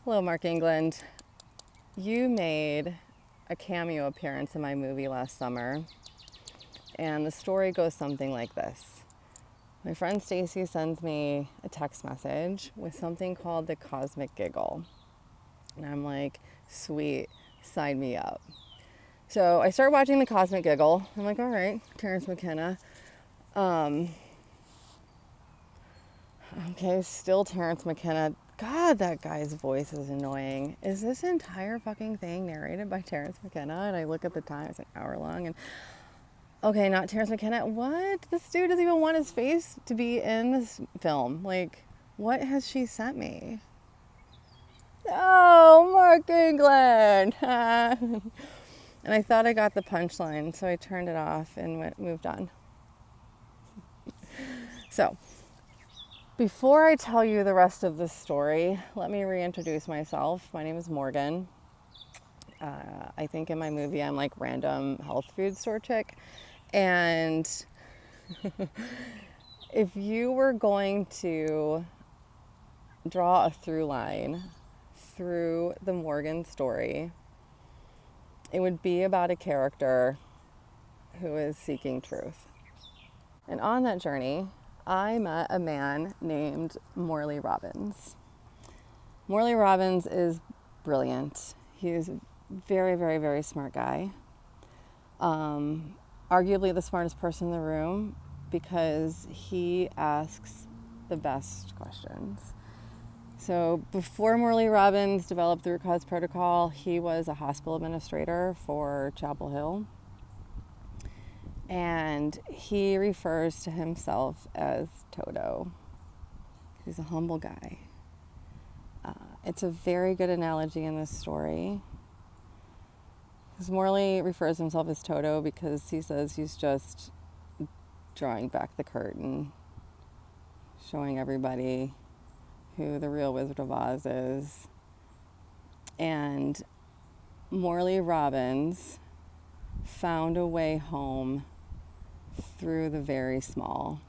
Hello, Mark England. You made a cameo appearance in my movie last summer, and the story goes something like this. My friend Stacy sends me a text message with something called the Cosmic Giggle. And I'm like, sweet, sign me up. So I start watching the Cosmic Giggle. I'm like, all right, Terrence McKenna. Okay, still Terrence McKenna. God, that guy's voice is annoying. Is this entire fucking thing narrated by Terrence McKenna? And I look at the time, it's an hour long. And okay, not Terrence McKenna. What? This dude doesn't even want his face to be in this film. Like, what has she sent me? Oh, Mark England. And I thought I got the punchline, so I turned it off and moved on. So, before I tell you the rest of this story, let me reintroduce myself. My name is Morgan. I think in my movie I'm like random health food store chick. And if you were going to draw a through line through the Morgan story, it would be about a character who is seeking truth. And on that journey, I met a man named Morley Robbins. Morley Robbins is brilliant. He's a very, very, very smart guy. Arguably the smartest person in the room because he asks the best questions. So before Morley Robbins developed the root cause protocol, he was a hospital administrator for Chapel Hill. And he refers to himself as Toto. He's a humble guy. It's a very good analogy in this story. Because Morley refers to himself as Toto because he says he's just drawing back the curtain, showing everybody who the real Wizard of Oz is. And Morley Robbins found a way home through the very small.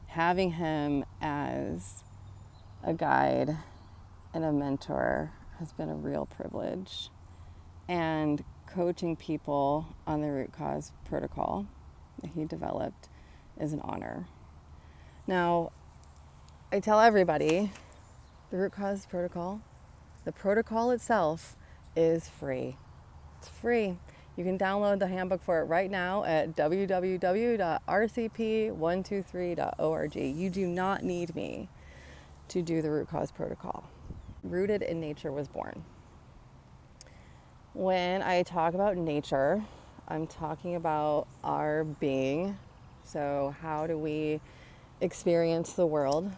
Having him as a guide and a mentor has been a real privilege. And coaching people on the root cause protocol that he developed is an honor. Now, I tell everybody the root cause protocol, the protocol itself is free. It's free. You can download the handbook for it right now at www.rcp123.org. You do not need me to do the root cause protocol. Rooted in nature was born. When I talk about nature, I'm talking about our being. So how do we experience the world?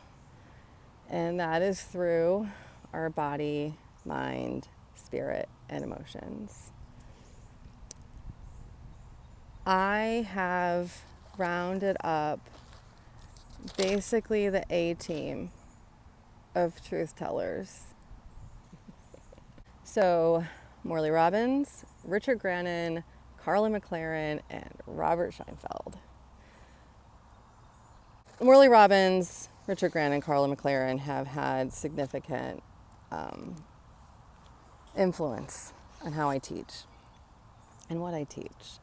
And that is through our body, mind, spirit, and emotions. I have rounded up basically the A team of truth tellers. So Morley Robbins, Richard Grannon, Carla McLaren, and Robert Scheinfeld. Morley Robbins, Richard Grannon, and Carla McLaren have had significant influence on how I teach and what I teach.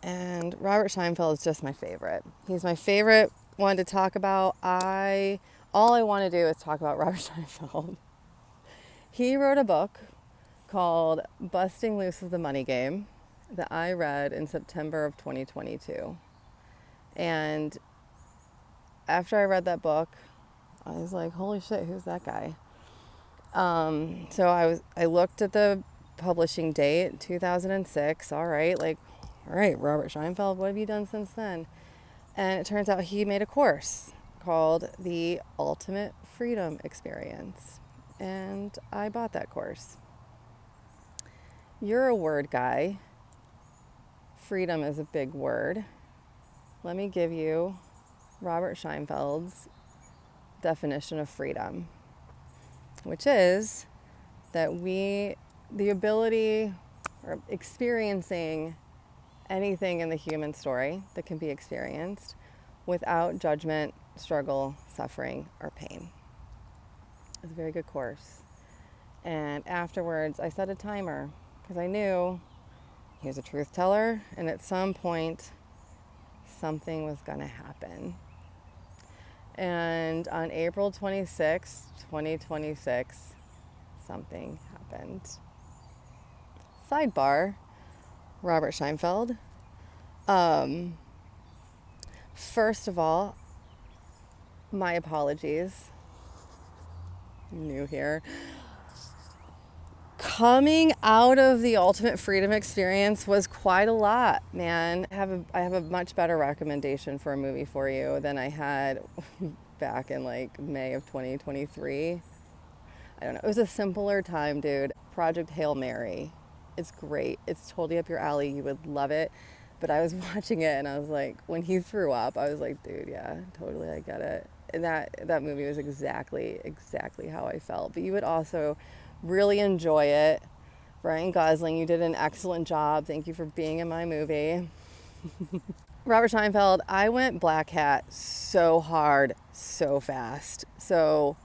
And Robert Scheinfeld is just my favorite. He's my favorite one to talk about. All I want to do is talk about Robert Scheinfeld. He wrote a book called Busting Loose of the Money Game that I read in September of 2022. And after I read that book, I was like, holy shit, who's that guy? So I looked at the publishing date, 2006. All right, Robert Scheinfeld, what have you done since then? And it turns out he made a course called The Ultimate Freedom Experience. And I bought that course. You're a word guy. Freedom is a big word. Let me give you Robert Scheinfeld's definition of freedom, which is that the ability or experiencing anything in the human story that can be experienced without judgment, struggle, suffering, or pain. was a very good course. And afterwards, I set a timer because I knew he was a truth teller, and at some point, something was going to happen. And on April 26, 2026, something happened. Sidebar, Robert Scheinfeld. First of all, my apologies. New here. Coming out of the Ultimate Freedom Experience was quite a lot, man. I have a much better recommendation for a movie for you than I had back in like May of 2023. I don't know. It was a simpler time, dude. Project Hail Mary. It's great. It's totally up your alley. You would love it. But I was watching it and I was like, when he threw up, I was like, dude, yeah, totally, I get it. And that movie was exactly how I felt. But you would also really enjoy it. Ryan Gosling, you did an excellent job. Thank you for being in my movie. Robert Scheinfeld, I went black hat so hard, so fast. So,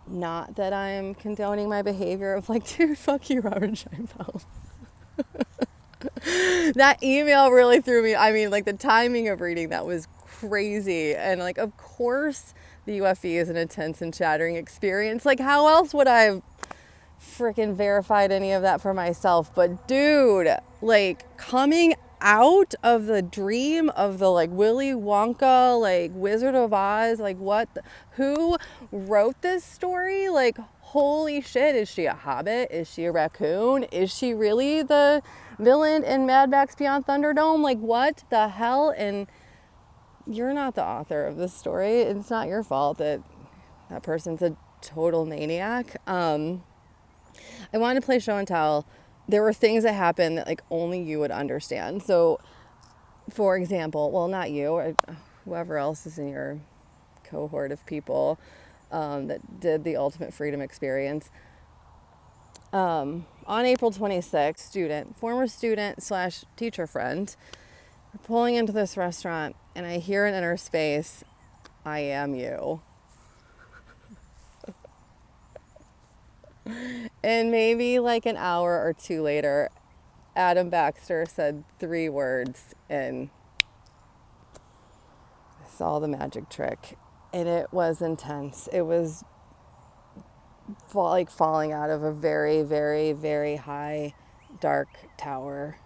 not that I'm condoning my behavior of like, dude, fuck you, Robert Scheinfeld. That email really threw me. I mean, like the timing of reading that was crazy. And like, of course, the UFE is an intense and shattering experience. Like, how else would I have freaking verified any of that for myself? But dude, like coming out of the dream of the like Willy Wonka, like Wizard of Oz, like who wrote this story? Like, holy shit, is she a hobbit? Is she a raccoon? Is she really the villain in Mad Max Beyond Thunderdome? Like, what the hell? And you're not the author of this story. It's not your fault that person's a total maniac. I wanted to play show and tell. There were things that happened that like only you would understand. So, for example, well, not you, or whoever else is in your cohort of people that did the Ultimate Freedom Experience. On April 26th, former student / teacher friend, we're pulling into this restaurant and I hear an inner space, I am you. And maybe like an hour or two later, Adam Baxter said 3 words and I saw the magic trick. And it was intense. It was like falling out of a very, very, very high, dark tower.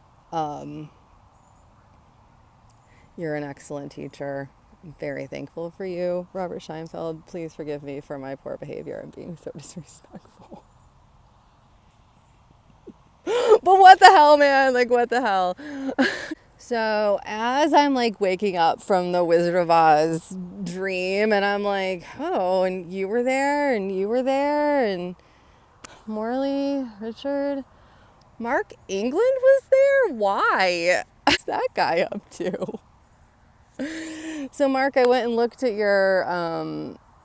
You're an excellent teacher. I'm very thankful for you, Robert Scheinfeld. Please forgive me for my poor behavior and being so disrespectful. But what the hell, man? Like, what the hell? So as I'm like waking up from the Wizard of Oz dream and I'm like, oh, and you were there and Morley, Richard, Mark England was there? Why? What's that guy up to? So Mark, I went and looked at your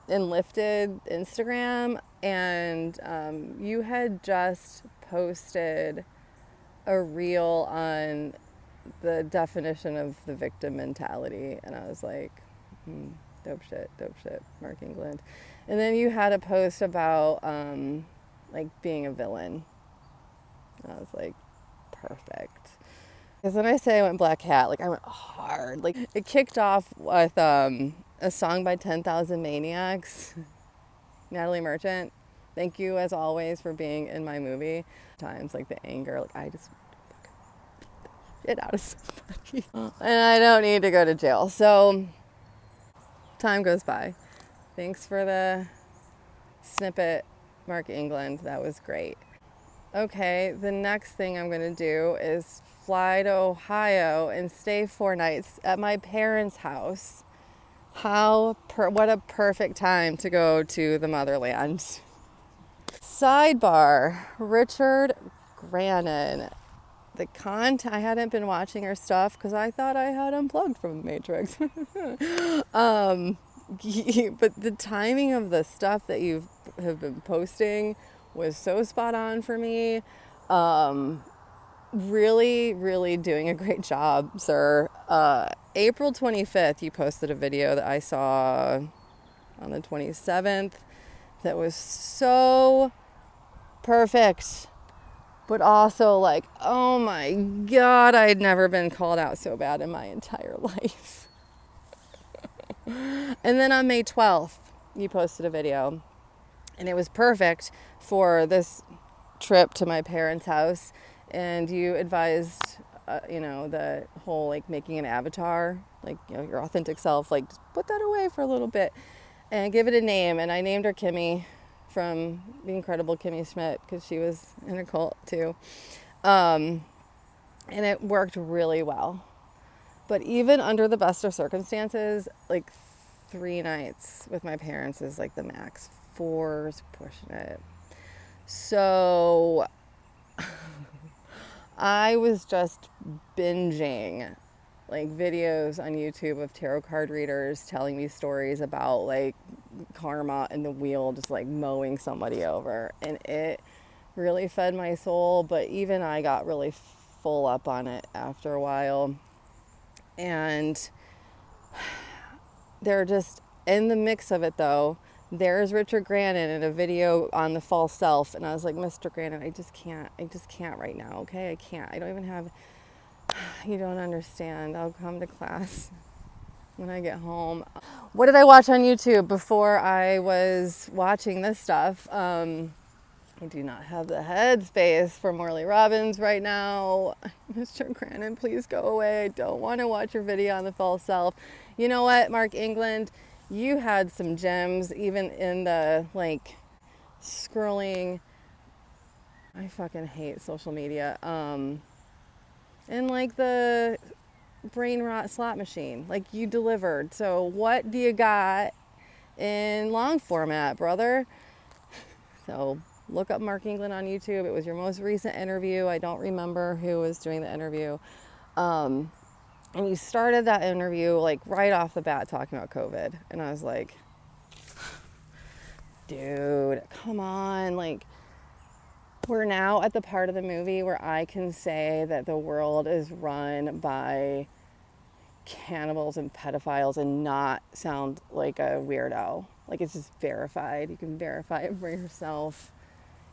Enlifted Instagram and you had just posted a reel on the definition of the victim mentality, and I was like, dope shit, Mark England. And then you had a post about like being a villain. And I was like, perfect. Because when I say I went black hat, like I went hard. Like it kicked off with a song by 10,000 Maniacs, Natalie Merchant. Thank you as always for being in my movie. Times like the anger, like I just get out of somebody. And I don't need to go to jail. So time goes by. Thanks for the snippet, Mark England. That was great. Okay, the next thing I'm going to do is fly to Ohio and stay 4 nights at my parents' house. What a perfect time to go to the motherland. Sidebar, Richard Grannon. I hadn't been watching her stuff because I thought I had unplugged from the Matrix. But the timing of the stuff that you have been posting was so spot on for me. Really, really doing a great job, sir. April 25th, you posted a video that I saw on the 27th that was so perfect, but also like, oh my God, I had never been called out so bad in my entire life. And then on May 12th, you posted a video, and it was perfect for this trip to my parents' house, and you advised the whole like making an avatar, like, your authentic self, like, just put that away for a little bit and give it a name. And I named her Kimmy, from the incredible Kimmy Schmidt, because she was in a cult too, and it worked really well. But even under the best of circumstances, like 3 nights with my parents is like the max. 4's pushing it. So I was just binging like videos on YouTube of tarot card readers telling me stories about like karma and the wheel just like mowing somebody over. And it really fed my soul, but even I got really full up on it after a while. And they're just in the mix of it though. There's Richard Grannon in a video on the false self, and I was like, Mr. Grannon, I just can't right now, okay? I can't. I don't even have, you don't understand. I'll come to class when I get home. What did I watch on YouTube before I was watching this stuff? I do not have the headspace for Morley Robbins right now. Mr. Grannon, please go away. I don't want to watch your video on the false self. You know what, Mark England? You had some gems, even in the, like, scrolling. I fucking hate social media. And, like, the brain rot slot machine. Like, you delivered. So what do you got in long format, brother? So look up Mark England on YouTube. It was your most recent interview. I don't remember who was doing the interview. And you started that interview like right off the bat talking about COVID. And I was like, dude, come on. Like, we're now at the part of the movie where I can say that the world is run by cannibals and pedophiles and not sound like a weirdo. Like, it's just verified. You can verify it for yourself.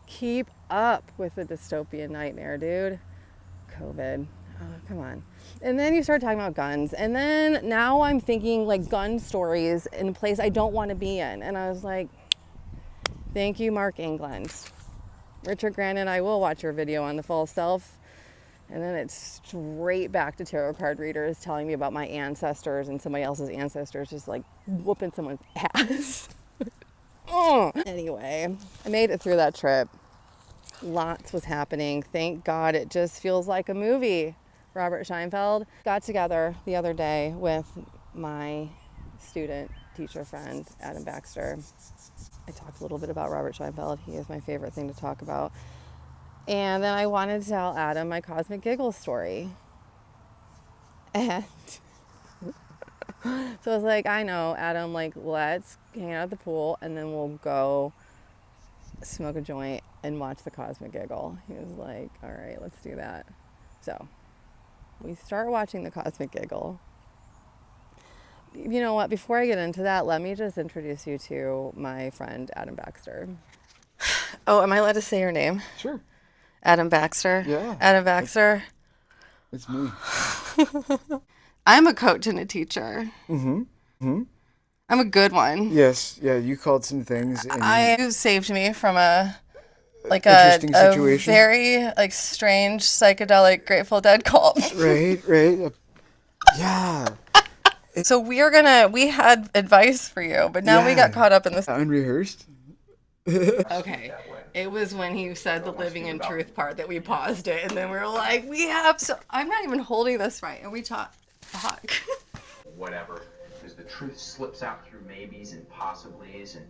Keep up with the dystopian nightmare, dude. COVID. Oh, come on. And then you start talking about guns. And then now I'm thinking like gun stories in a place I don't want to be in. And I was like, thank you, Mark England. Richard Grannon, I will watch your video on the false self. And then it's straight back to tarot card readers telling me about my ancestors and somebody else's ancestors just like whooping someone's ass. Anyway, I made it through that trip. Lots was happening. Thank God, it just feels like a movie. Robert Scheinfeld got together the other day with my student teacher friend, Adam Baxter. I talked a little bit about Robert Scheinfeld. He is my favorite thing to talk about. And then I wanted to tell Adam my cosmic giggle story. And so I was like, I know, Adam, like, let's hang out at the pool and then we'll go smoke a joint and watch the cosmic giggle. He was like, all right, let's do that. So we start watching the cosmic giggle. You know what? Before I get into that, let me just introduce you to my friend, Adam Baxter. Oh, am I allowed to say your name? Sure. Adam Baxter? Yeah. Adam Baxter? It's me. I'm a coach and a teacher. Mm-hmm. Mm-hmm. I'm a good one. Yes. Yeah, you called some things and You saved me from a interesting situation. very like strange psychedelic Grateful Dead cult. Right. Yeah. So we had advice for you, but now we got caught up in this. Unrehearsed. Okay. It was when he said the living in truth part that we paused it, and then we were like, I'm not even holding this right, and we talk. Whatever, because the truth slips out through maybes and possiblies, and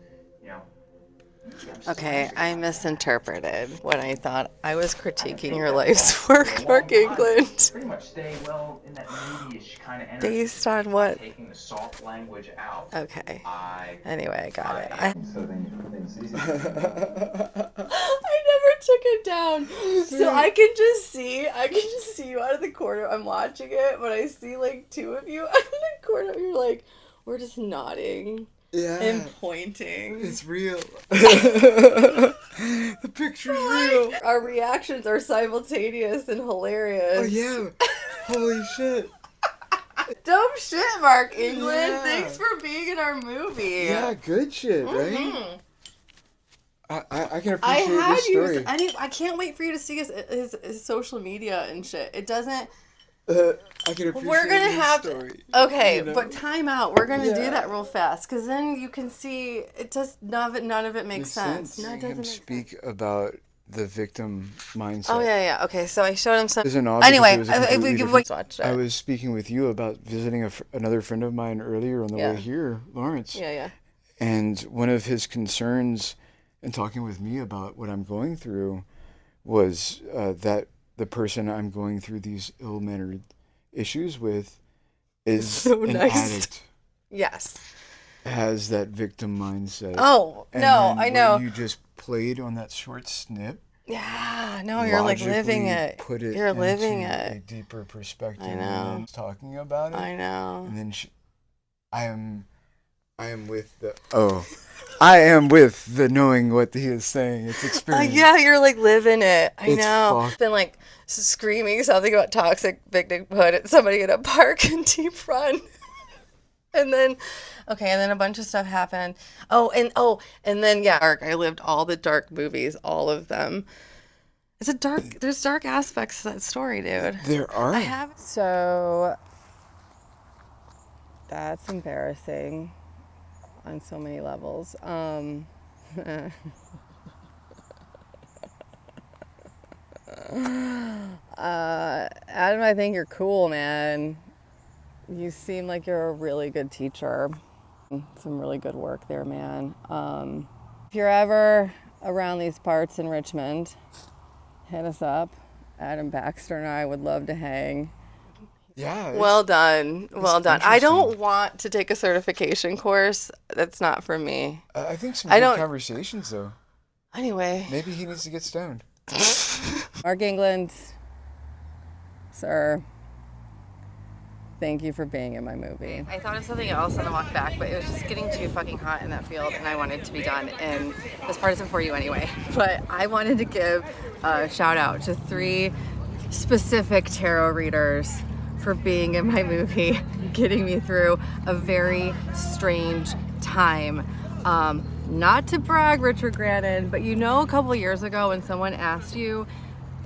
Okay, I misinterpreted when I thought I was critiquing your life's work, Mark England. pretty much stay well in that movie-ish kind of energy. Based on what? Taking the soft language out. Okay. Anyway, I got it. I never took it down. So I can just see you out of the corner. I'm watching it, but I see like two of you out of the corner. You're like, we're just nodding. Yeah. And pointing. It's real. The picture's real. Our reactions are simultaneous and hilarious. Oh, yeah. Holy shit. Dumb shit, Mark England. Yeah. Thanks for being in our movie. Yeah, good shit, right? I can appreciate this story. I can't wait for you to see his social media and shit. It doesn't. I can appreciate We're gonna this have story. okay, you know? but time out. We're gonna do Yeah. that real fast because then you can see it. Just none of it makes sense. No, it doesn't him make sense. speak about the victim mindset. Oh yeah. Okay, so I showed him some. Isn't odd Anyway, because it was a completely different- watched it. I was speaking with you about visiting another friend of mine earlier on the way here, Lawrence. Yeah. And one of his concerns in talking with me about what I'm going through was that the person I'm going through these ill-mannered issues with is So an nice. addict. Yes. Has that victim mindset. Oh, And no, then I know. what you just played on that short snip. Yeah, no, you're like living it. Put it You're living into it. a deeper perspective. I know. And then talking about it. I know. And then I am with the I am with the knowing what he is saying. It's experience. Yeah, you're like living it. I It's know. fucked. Been like screaming something about toxic victimhood at somebody in a park in Deep Run. And then a bunch of stuff happened. And then I lived all the dark movies, all of them. There's dark aspects to that story, dude. There are. So that's embarrassing on so many levels. Adam, I think you're cool, man. You seem like you're a really good teacher. Some really good work there, man. If you're ever around these parts in Richmond, hit us up. Adam Baxter and I would love to hang. Yeah. Well done. I don't interesting. want to take a certification course. That's not for me. I think some good conversations, though. Anyway. Maybe he needs to get stoned. Mark England, sir, thank you for being in my movie. I thought of something else on the walk back, but it was just getting too fucking hot in that field, and I wanted to be done. And this part isn't for you anyway. But I wanted to give a shout out to 3 specific tarot readers for being in my movie, getting me through a very strange time. Not to brag, Richard Grannon, but a couple years ago when someone asked you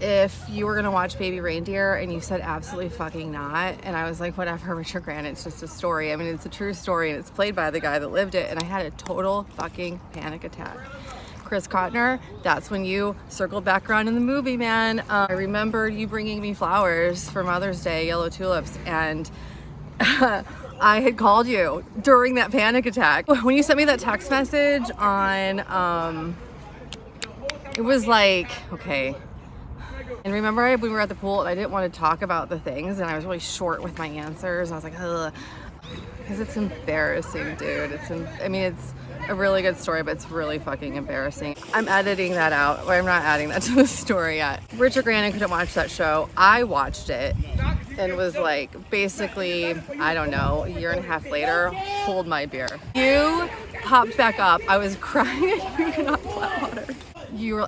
if you were gonna watch Baby Reindeer and you said absolutely fucking not, and I was like, whatever, Richard Grannon, it's just a story. I mean, it's a true story and it's played by the guy that lived it, and I had a total fucking panic attack. Chris Cotner, that's when you circled back around in the movie, man. I remember you bringing me flowers for Mother's Day, yellow tulips, and I had called you during that panic attack. When you sent me that text message on, it was like, okay. And remember we were at the pool and I didn't want to talk about the things and I was really short with my answers. I was like, ugh. Because it's embarrassing, dude. It's a really good story, but it's really fucking embarrassing. I'm editing that out. Well, I'm not adding that to the story yet. Richard Grannon couldn't watch that show. I watched it and was like, basically, I don't know, a year and a half later, hold my beer. You popped back up. I was crying at you cannot flat water.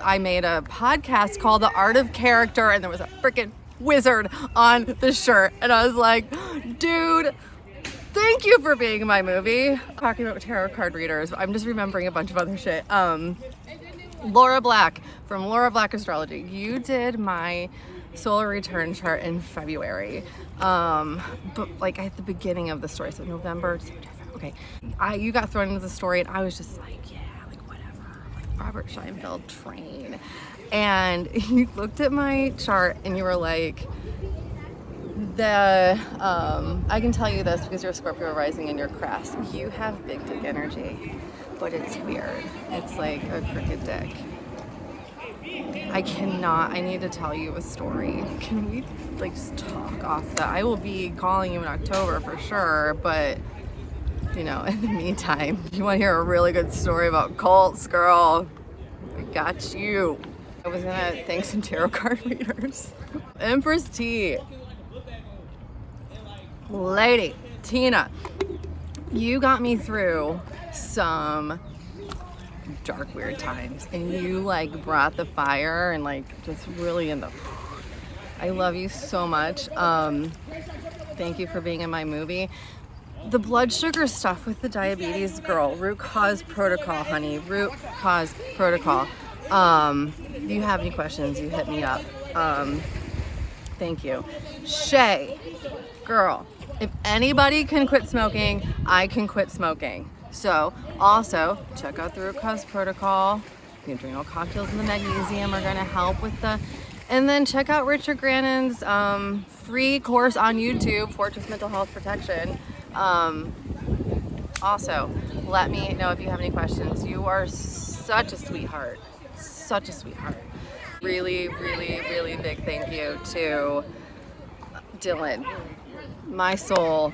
I made a podcast called The Art of Character, and there was a freaking wizard on the shirt. And I was like, dude, thank you for being in my movie. Talking about tarot card readers, I'm just remembering a bunch of other shit. Laura Black from Laura Black Astrology. You did my solar return chart in February, but like at the beginning of the story, so November, December. Okay, you got thrown into the story, and I was just like, yeah, like whatever, like Robert Scheinfeld train. And you looked at my chart, and you were like, I can tell you this because you're a Scorpio rising and you're crass. You have big dick energy, but it's weird. It's like a crooked dick. I need to tell you a story. Can we like just talk off that? I will be calling you in October for sure, but in the meantime, if you want to hear a really good story about cults, girl, I got you. I was gonna thank some tarot card readers. Empress T. Lady Tina, You got me through some dark, weird times, and you like brought the fire and like just really in the. I love you so much. Thank you for being in my movie. The blood sugar stuff with the diabetes girl, root cause protocol, honey, root cause protocol. If you have any questions, you hit me up. Thank you. Shay, girl, if anybody can quit smoking, I can quit smoking. So also check out the root cause protocol. The adrenal cocktails and the magnesium are gonna help with the, and then check out Richard Grannon's free course on YouTube, Fortress Mental Health Protection. Also, let me know if you have any questions. You are such a sweetheart, such a sweetheart. Really, really, really big thank you to Dylan, my soul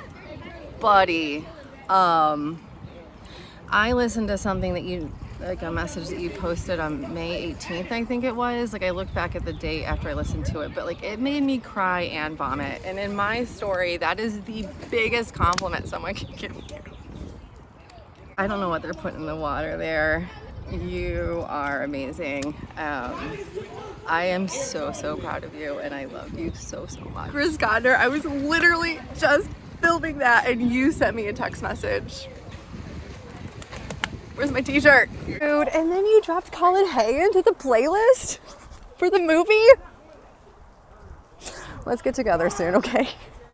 buddy. I listened to something that you, like a message that you posted on May 18th, I think it was. Like I looked back at the date after I listened to it, but like it made me cry and vomit. And in my story, that is the biggest compliment someone can give you. I don't know what they're putting in the water there. You are amazing. I am so, so proud of you, and I love you so, so much. Chris Godner, I was literally just filming that, and you sent me a text message. Where's my t-shirt? Dude, and then you dropped Colin Hay into the playlist for the movie? Let's get together soon, okay?